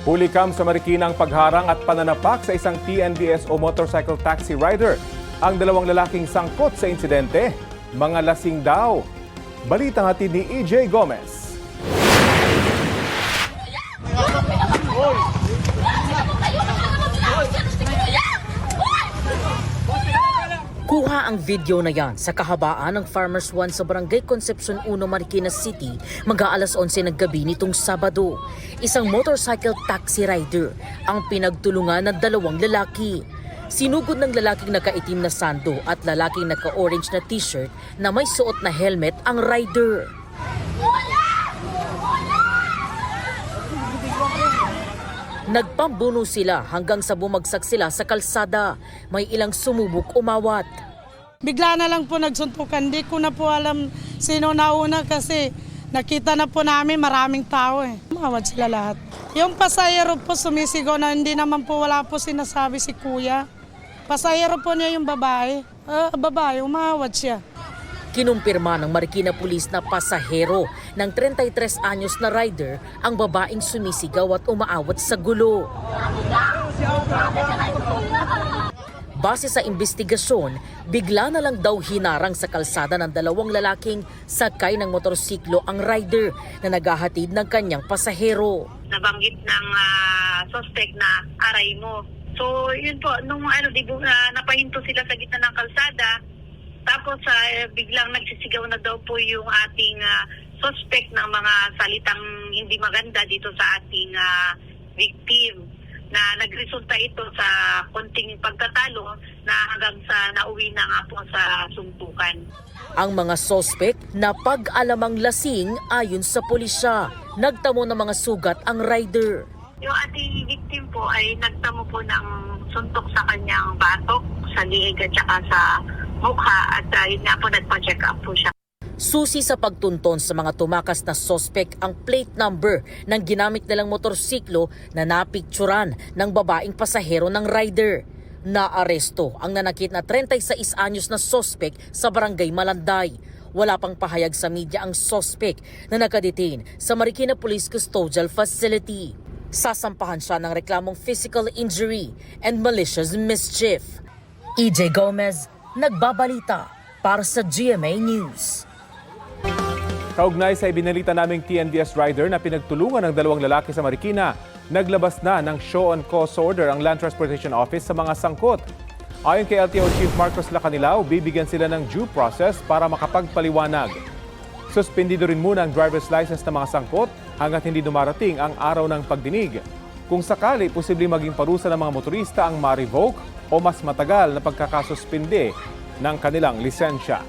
Hulikam sa Marikina ang pagharang at pananapak sa isang TNVS o motorcycle taxi rider. Ang dalawang lalaking sangkot sa insidente, mga lasing daw. Balitang hatid ni EJ Gomez. Kuha ang video na yan sa kahabaan ng Farmers One sa Barangay Concepcion 1, Marikina City, mag-aalas 11 ng gabi nitong Sabado. Isang motorcycle taxi rider ang pinagtulungan ng dalawang lalaki. Sinugod ng lalaking nakaitim na sando at lalaking naka-orange na t-shirt na may suot na helmet ang rider. Nagpambuno sila hanggang sa bumagsak sila sa kalsada. May ilang sumubok umawat. Bigla na lang po nagsuntukan. Di ko na po alam sino nauna kasi nakita na po namin maraming tao eh. Umawat sila lahat. Yung pasahero po sumisigaw na hindi naman po wala po sinasabi si kuya. Pasahero po niya yung babae. Babae, umawat siya. Kinumpirma ng Marikina Police na pasahero ng 33 anyos na rider ang babaeng sumisigaw at umaawat sa gulo. Base sa investigasyon, bigla na lang daw hinarang sa kalsada ng dalawang lalaking sakay ng motorsiklo ang rider na naghahatid ng kanyang pasahero. Nabanggit ng suspect na aray mo. So yun po, nung napahinto sila sa gitna ng kalsada, tapos biglang nagsisigaw na daw po yung ating suspect ng mga salitang hindi maganda dito sa ating victim, na nagresulta ito sa konting pagtatalo na hanggang sa nauwi na nga po sa suntukan. Ang mga suspect na pag-alamang lasing ayon sa pulisya, nagtamo ng mga sugat ang rider. Yung ating victim po ay nagtamo po ng suntok sa kanyang batok, sa liig at saka sa mukha, at yun nga po nagpa-check up po siya. Susi sa pagtunton sa mga tumakas na suspect ang plate number ng ginamit nilang motorsiklo na napikturan ng babaeng pasahero ng rider. Naaresto ang nanakit na 36 anyos na suspect sa Barangay Malanday. Wala pang pahayag sa media ang suspect na nakadetain sa Marikina Police Custodial Facility. Sasampahan siya ng reklamong physical injury and malicious mischief. EJ Gomez, nagbabalita para sa GMA News. Kaugnay sa ibinalita naming TNVS rider na pinagtulungan ng dalawang lalaki sa Marikina, naglabas na ng show on cause order ang Land Transportation Office sa mga sangkot. Ayon kay LTO Chief Marcos Lacanilao, bibigyan sila ng due process para makapagpaliwanag. Suspendido rin muna ang driver's license ng mga sangkot hanggat hindi dumarating ang araw ng pagdinig. Kung sakali, posibleng maging parusa ng mga motorista ang ma-revoke o mas matagal na pagkakasuspinde ng kanilang lisensya.